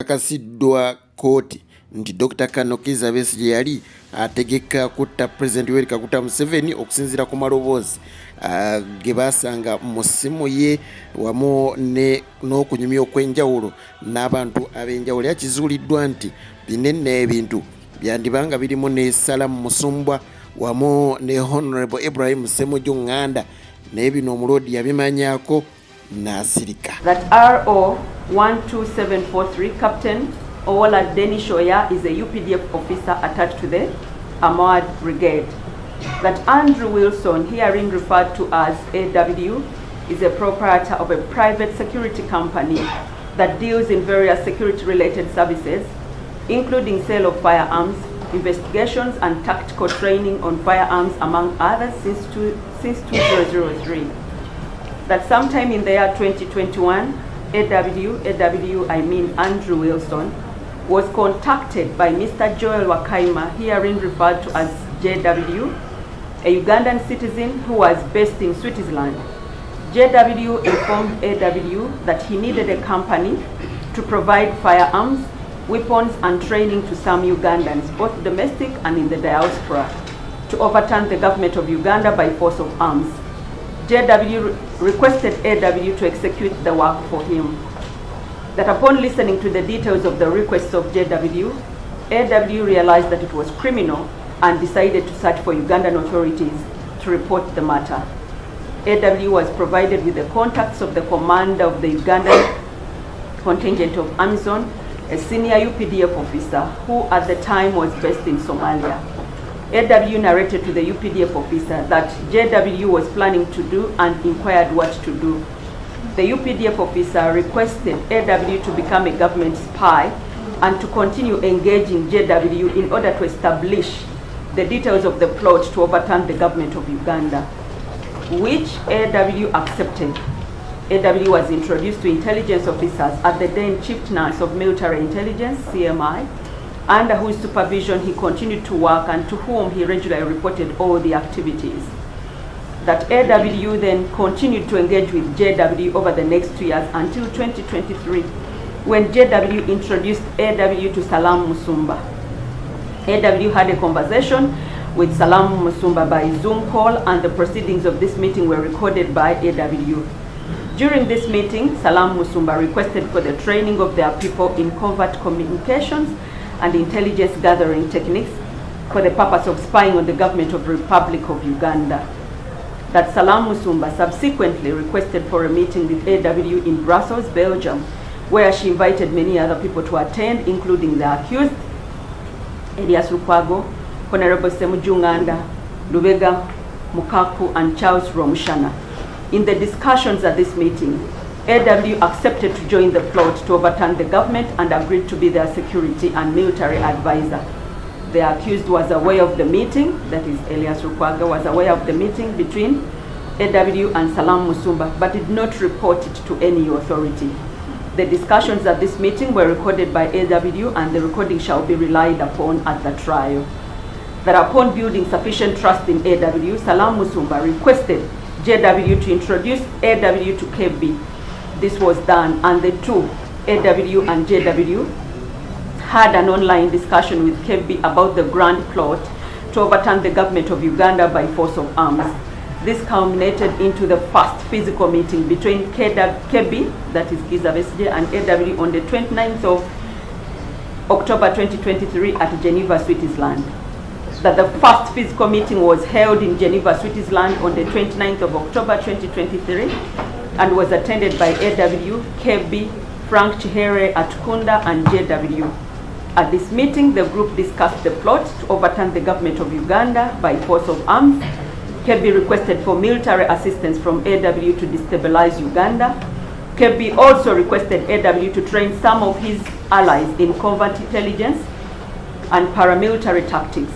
Akasiddwa kooti nti Dr. Kanokiza Besigye yali ategeka kutta President Yoweri Kaguta Museveni okusinziira ku maloboozi ge baasanga mu ssimu ye wamu n'okunyumya okw'enjawulo n'abantu ab'enjawulo. Yakizuuliddwa nti bino nno ebintu byandibanga birimu ne Salamu Musumbwa wamu ne Honorable Ibrahim Ssemujju Nganda naye bino omuloodi yabimanyaako n'asirika. That RO 12743 Captain Owola Denis Oya is a UPDF officer attached to the Armored Brigade. That Andrew Wilson, herein referred to as AW, is a proprietor of a private security company that deals in various security-related services, including sale of firearms, investigations and tactical training on firearms, among others, since 2003. That sometime in the year 2021, Andrew Wilson, was contacted by Mr. Joel Wakaima, herein referred to as JW, a Ugandan citizen who was based in Switzerland. JW informed AW that he needed a company to provide firearms, weapons and training to some Ugandans, both domestic and in the diaspora, to overturn the government of Uganda by force of arms. JW requested AW to execute the work for him. That upon listening to the details of the requests of JW, AW realized that it was criminal and decided to search for Ugandan authorities to report the matter. AW was provided with the contacts of the commander of the Ugandan contingent of Amazon, a senior UPDF officer who at the time was based in Somalia. AW narrated to the UPDF officer that JW was planning to do and inquired what to do. The UPDF officer requested AW to become a government spy and to continue engaging JW in order to establish the details of the plot to overturn the government of Uganda, which AW accepted. AW was introduced to intelligence officers at the then Chief Nurse of Military Intelligence, CMI, under whose supervision he continued to work and to whom he regularly reported all the activities. That AW then continued to engage with JW over the next 2 years until 2023, when JW introduced AW to Salamu Musumba. AW had a conversation with Salamu Musumba by Zoom call, and the proceedings of this meeting were recorded by AW. During this meeting, Salamu Musumba requested for the training of their people in covert communications and intelligence gathering techniques for the purpose of spying on the government of the Republic of Uganda. That Salamu Musumba subsequently requested for a meeting with AW in Brussels, Belgium, where she invited many other people to attend, including the accused, Lukwago, Honorable Ssemujju Nganda, Lubega Mukaku, and Charles Romushana. In the discussions at this meeting, AW accepted to join the plot to overturn the government and agreed to be their security and military advisor. The accused was aware of the meeting, that is Lukwago was aware of the meeting between AW and Salamu Musumba, but did not report it to any authority. The discussions at this meeting were recorded by AW, and the recording shall be relied upon at the trial. That upon building sufficient trust in AW, Salamu Musumba requested JW to introduce AW to KB. This was done, and the two, AW and JW, had an online discussion with KB about the grand plot to overturn the government of Uganda by force of arms. This culminated into the first physical meeting between KB, that is Kiza Besigye, and AW on the 29th of October 2023 at Geneva, Switzerland. That the first physical meeting was held in Geneva, Switzerland on the 29th of October 2023 and was attended by AW, KB, Frank Chihere at Kunda, and JW. At this meeting, the group discussed the plot to overturn the government of Uganda by force of arms. KB requested for military assistance from AW to destabilize Uganda. KB also requested AW to train some of his allies in covert intelligence and paramilitary tactics,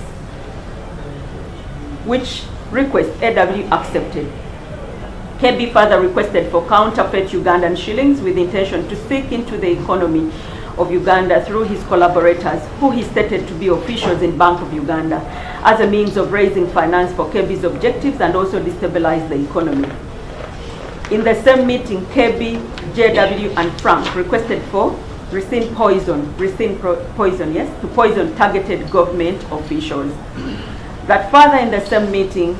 which request AW accepted. KB further requested for counterfeit Ugandan shillings with intention to seek into the economy of Uganda through his collaborators, who he stated to be officials in Bank of Uganda, as a means of raising finance for KB's objectives and also destabilize the economy. In the same meeting, KB, JW, and Frank requested for poison, yes, to poison targeted government officials. That further in the same meeting,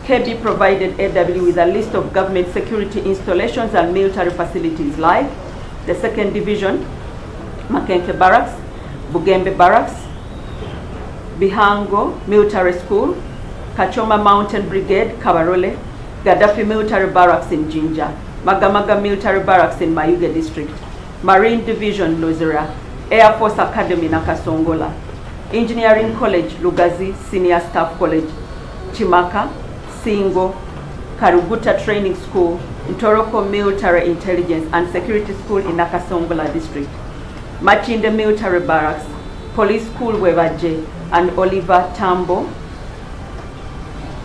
KB provided AW with a list of government security installations and military facilities like the 2nd Division, Makenke Barracks, Bugembe Barracks, Bihango Military School, Kachoma Mountain Brigade, Kabarole, Gaddafi Military Barracks in Jinja, Magamaga Military Barracks in Mayuge District, Marine Division Lozera, Air Force Academy Nakasongola, Engineering College Lugazi, Senior Staff College, Chimaka, Singo, Karuguta Training School, Ntoroko Military Intelligence and Security School in Nakasongola District, Machinde Military Barracks, Police School Webaje, and Oliver Tambo,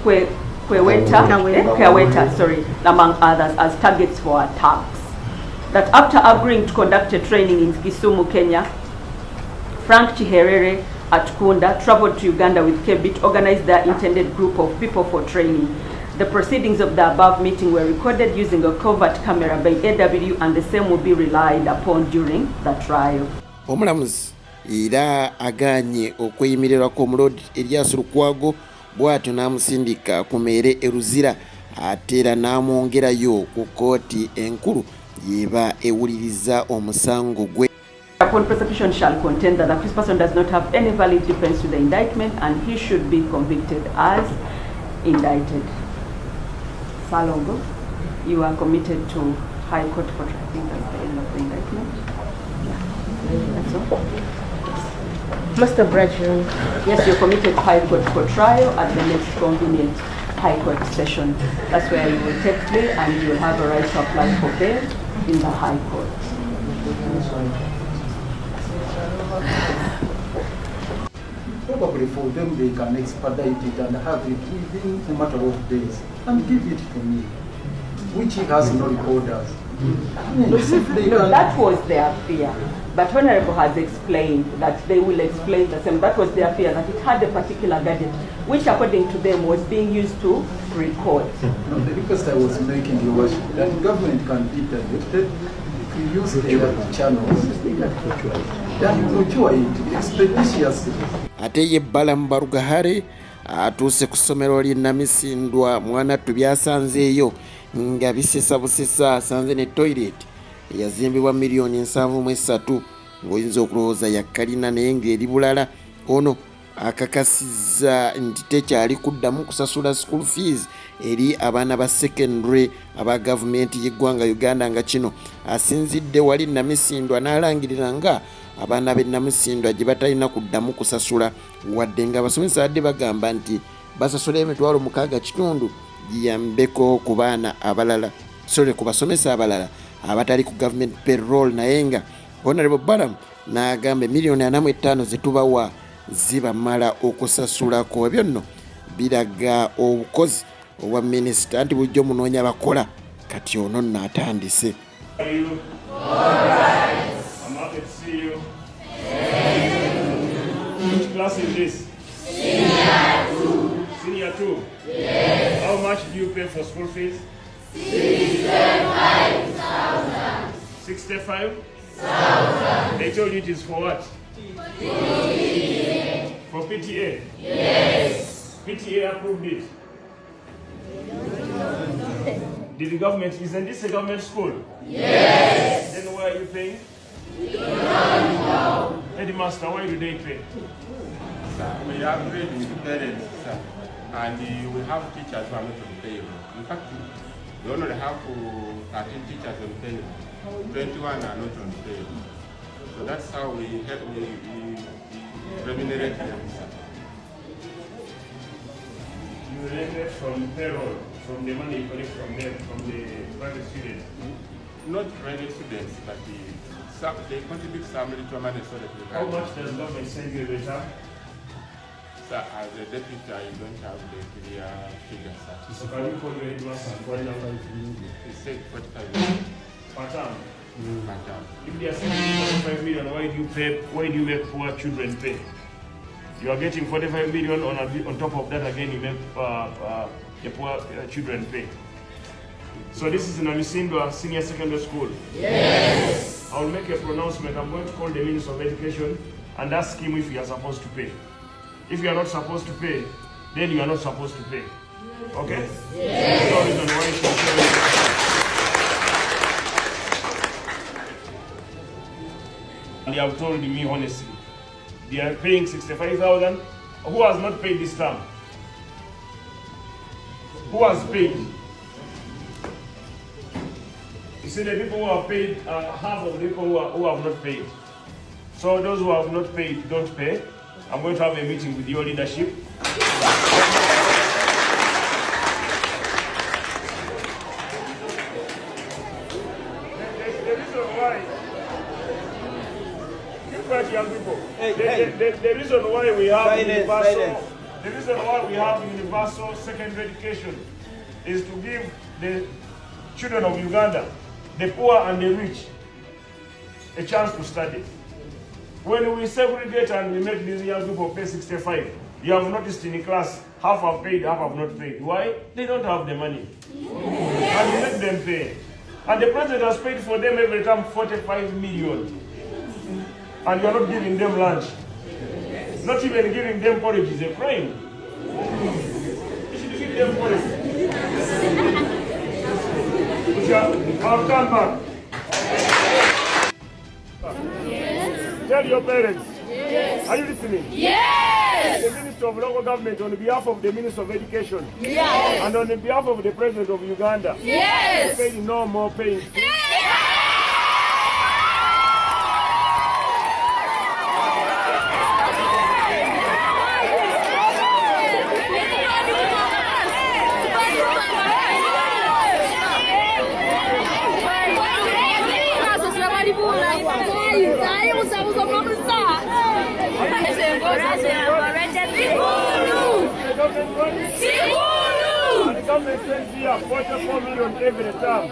Kweweta, among others, as targets for attacks. That after agreeing to conduct a training in Kisumu, Kenya, Frank Chiherere at Kunda traveled to Uganda with KB to organize their intended group of people for training. The proceedings of the above meeting were recorded using a covert camera by AW, and the same will be relied upon during the trial. Omulamuzi era aganye okweyimirirwako omulodi Elias Lukwago bw'atyo n'amusindika ku meere eruzira ate era n'amwongerayo ku kooti enkulu yeba ewuliriza omusango gwe. Upon prosecution shall contend that the accused person does not have any valid defense to the indictment and he should be convicted as indicted. Salongo, you are committed to High Court for trial. I think that's the end of the indictment. Yeah, that's all. Mr. Bradley. Yes, you're committed to High Court for trial at the next convenient High Court session. That's where you will take plea and you will have a right to apply for bail in the High Court. Probably for them they can expedite it and have it within a matter of days and give it to me, which he has no recorders. Yes, No, that was their fear. But Honorable has explained that they will explain the same. That was their fear, that it had a particular gadget, which according to them was being used to record. No, the request I was making, Your Worship, that government can be directed to use their channels. Then procure it expeditiously. Ate ye Bala Mbarugahare atuuse ku ssomero ly'e Namisindwa Mwanattu byasanzeeyo nga bisesa busesa, asanze ne toilet eyazimbibwa miliyoni 7.3 ng'oyinza okulowooza ya kalina naye ng'eri bulala. Ono akakasizza nti tekyali kuddamu kusasula school fees eri abaana ba secondary aba gavumenti y'eggwanga Uganda, nga kino asinzidde wali Namisindwa n'alangirira nga abaana b'e Namisindwa gye batalina kuddamu kusasula, wadde nga abasomesa badde bagamba nti basasula emitwalo 6.5 giyambeko ku baana abalala, ku basomesa abalala abatali ku government payroll. Naye nga Honorable Balaam n'agamba miliyoni 45 zetubawa zibamala okusasulako. Ebyo nno biraga obukozi obwa minisita nti bujjo munoonya bakola kati ono nno atandise. I'm happy to see you. Which class is this? Senior 2. Senior 2? Yes. How much do you pay for school fees? 65,000. 65,000? They told you it is for what? PTA. For PTA? Yes. PTA approved it. Did the government, isn't this a government school? Yes. Then why are you paying? We don't know. Headmaster, why do they pay? Sir, we have agreed with parents, sir, and we have teachers who are not on payroll. In fact, we only have 13 teachers on payroll. 21 are not on payroll. So that's how we remunerate them, sir. You remunerate from payroll, from the money you collect from them, from the private students? Not private students, but they contribute some little money so that we can. How much does government send you a return? Sir, as a deputy, I don't have the clear figures, sir. So can you call your headmaster and find out? It's said 45 million Per term? per term. If they are sending 45 million, why do you make poor children pay? You are getting 45 million on top of that again, you make the poor children pay. So this is in Namisindwa Senior Secondary School? Yes. I'll make a pronouncement. I'm going to call the Minister of Education and ask him if you are supposed to pay. If you are not supposed to pay, then you are not supposed to pay. Okay? Yes. There's no reason why you should pay. They have told me honestly, they are paying 65,000. Who has not paid this term? Who has paid? You see, the people who have paid, half of the people who have not paid. So those who have not paid, don't pay. I'm going to have a meeting with your leadership. Young people. The reason why we have universal secondary education is to give the children of Uganda, the poor and the rich, a chance to study. When we segregate and we make these young people pay 65, you have noticed in the class, half have paid, half have not paid. Why? They don't have the money. And you make them pay. And the president has paid for them every time 45 million. And you're not giving them lunch. Not even giving them porridge is a crime. You should give them porridge. I'll come back. Yes. Tell your parents. Yes. Are you listening? Yes. The Minister of Local Government on behalf of the Minister of Education. Yes. And on behalf of the President of Uganda. Yes. Pay no more paying. And the government spends here 44 million every term.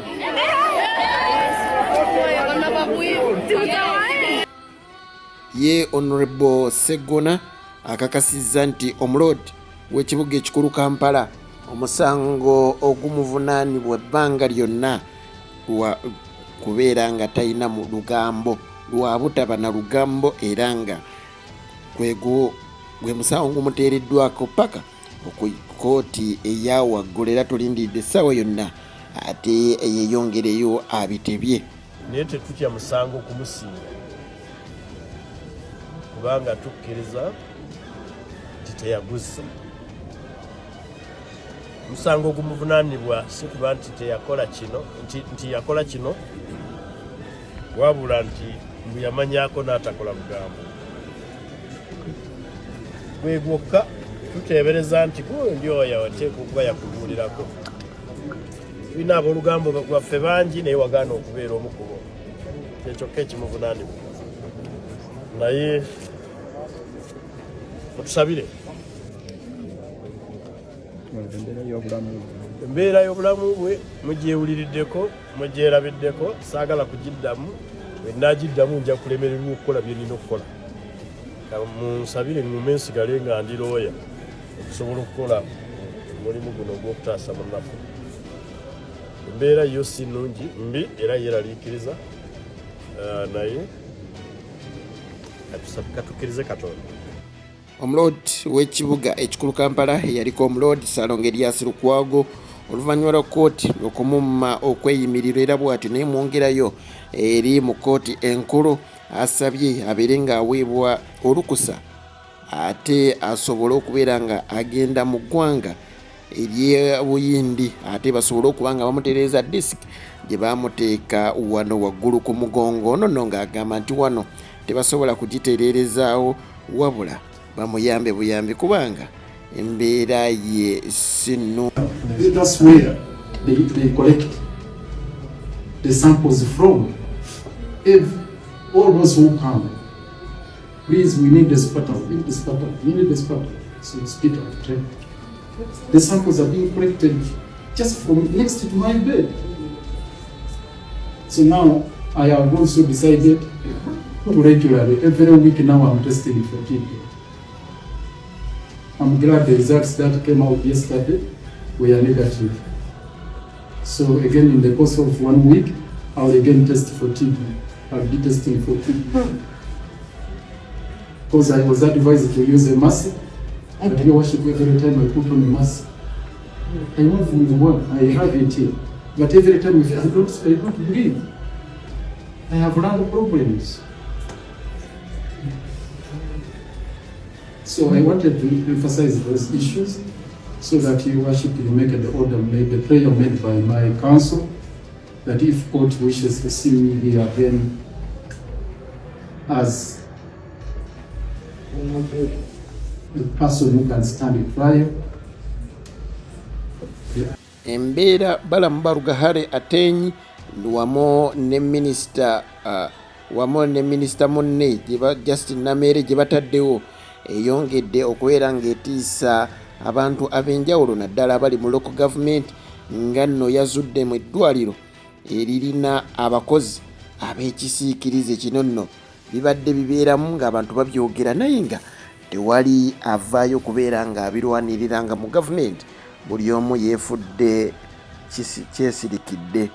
Ye Honorable Segona akakasizza nti omulodi w'ekibuga ekikulu Kampala omusango ogumuvunaanibwa ebbanga lyonna lwa kubeera nga talina mu lugambo lwa butaba na lugambo era nga gwe musango gumuteereddwako paka okukooti eya waggulu era tulindidde essaawa yonna ate yeeyongereyo abitebye. Naye tetutya musango kumusinga kubanga tukkiriza nti teyaguza. Musango ogumuvunaanibwa si kuba nti teyakola kino nti yakola kino wabula nti mbu yamanyako n'atakola bugambo. Gwe gwokka tuteebereza nti gundi oyo ateeka okuba yakubuulirako. Tulina ab'olugambo lwaffe bangi naye wagaana okubeera omu ku bo. Kyekyo ekimuvunaanibwa. Naye mutusabire embeera y'obulamu bwe mugyewuliriddeko mugyerabiddeko saagala kugiddamu wennaagiddamu nja kulemererwa okukola bye nina okukola. Munsabire ngume nsigale nga ndi looya okusobola okukola omulimu guno ogw'okutaasa munnaffe. Embeera yo si nnungi mbi era yeeraliikiriza naye katukkirize Katonda. Omulodi w'ekibuga ekikulu Kampala yaliko omulodi Salongo Elias Lukwago oluvannyuma lwa kkooti okumumma okweyimirira era bw'atyo naye mwongerayo eri mu kkooti enkulu asabye abeere ng'aweebwa olukusa ate asobole okubeera nga agenda mu ggwanga ery'Obuyindi ate basobole okuba nga bamutereeza disiki gye bamuteeka wano waggulu ku mugongo. Ono nno ng'agamba nti wano tebasobola kugitereerezaawo wabula bamuyambe buyambi kubanga embeera ye si nnungi. That's where they collect the samples from. If all those who come, please, we need the sputter, we need the sputter, we need the sputter. So spit out, right? The samples are being collected just from next to my bed. So now I have also decided to regularly, every week now I'm testing for people. I'm glad the results that came out yesterday were negative. So again, in the course of 1 week, I'll again test for TB. I'll be testing for people. Because I was advised to use a mask. And I worship every time I put on a mask. I know from the one, I have it here. But every time I don't breathe. I have lung problems. So I wanted to emphasize those issues so that you worship, you make the order, make the prayer made by my council, that if God wishes to see me here again as the person who can stand in trial. Embeera Balamu Barugahare Atenyi wamo ne minister munne Justin Namere gye bataddewo eyongedde okubeera ng'etiisa abantu ab'enjawulo naddala abali mu local government nga nno yazudde mu eddwaliro eririna abakozi ab'ekisiikirize kino nno bibadde bibeeramu ng'abantu babyogera naye nga tewali avaayo kubeera ng'abirwanirira nga mu gavumenti buli omu yeefudde kyesirikidde.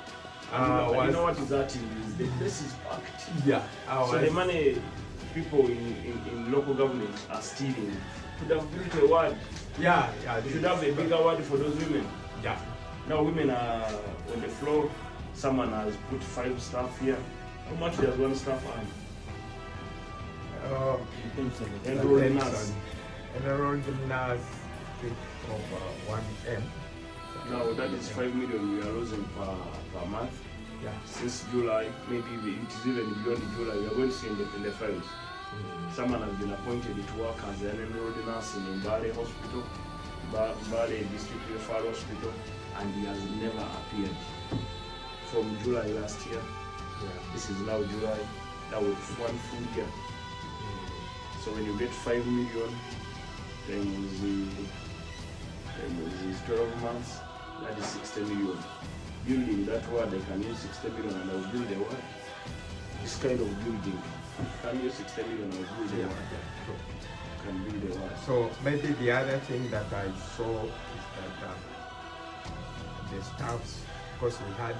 You know what is that? The place is packed. Yeah. So the money people in local government are stealing. Should have built a ward. Yeah. They should have a bigger ward for those women. Yeah. Now women are on the floor. Someone has put 5 staff here. How much does one staff earn? Enrolled nurse. Enrolled nurse of 1M. Now that is 5 million we are losing per month. Yeah. Since July, maybe it is even beyond July. We are going to see in the files. Someone has been appointed to work as an enrolled nurse in Bali Hospital, Bali District Referral Hospital, and he has never appeared from July last year. Yeah. This is now July. That was 1 full year. So when you get 5 million, then it's 12 months. That is 60 million. Building that word, I can use 60 million and I'll build a word. This kind of building, can use 60 million and I'll build a word. Can build a word. So maybe the other thing that I saw is that the staffs, because we had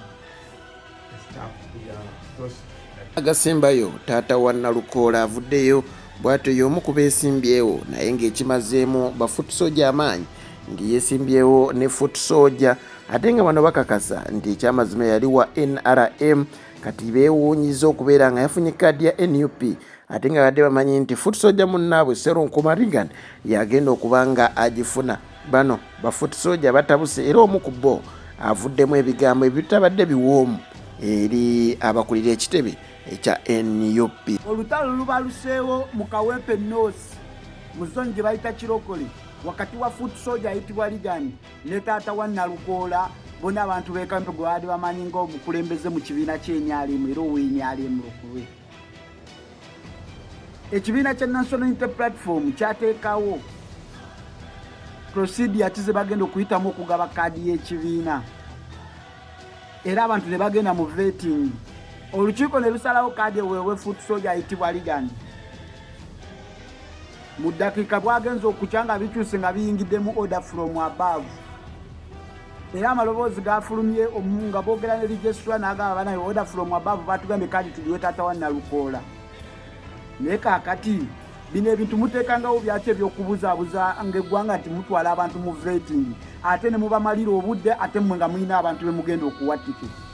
the staff here, those agasembayo taata wa Nalukoola avuddeyo bw'atyo y'omu ku beesimbyewo naye ng'ekimazeemu ba foot soldier amaanyi ndi yeesimbyewo ne foot soldier ate nga bano bakakasa nti ekyamazima yali wa NRM kati beewuunyiza okubeera nga yafunye kaadi ya NUP ate nga badde bamanyi nti foot soldier munnaabwe Seronkuma Reagan yagenda okuba nga agifuna. Bano ba foot soldier batabuse era omu ku bo avuddemu ebigambo ebitabadde biwoomu eri abakulira ekitebe ekya NUP. Olutalo lubaluseewo mu Kawempe North mu zone gye bayita Kirokole wakati wa foot soldier ayitibwa Reagan ne taata wa Nalukoola bona abantu b'ekampe gwe baali bamanyi ng'omukulembeze mu kibiina ky'enyalimu era ow'enyalimu lukulwe. Ekibiina kya National Unity Platform kyateekawo procedure ati ze bagenda okuyitamu okugaba kaadi y'ekibiina era abantu ne bagenda mu vetting. Olukiiko ne lusalawo kaadi eweewe foot soldier ayitibwa Reagan. Mu ddakiika bwagenza okukya nga bikyuse nga biyingiddemu order from above. Era amaloboozi gafulumye nga boogera ne registrar n'agamba bana order from above batugambye kaadi tuliwe taata wa Nalukoola. Naye kaakati bino ebintu muteekangawo byaki eby'okubuzaabuza ng'eggwanga nti mutwala abantu mu vetting ate ne mubamalira obudde ate mmwe nga mulina abantu be mugenda okuwa tiketi.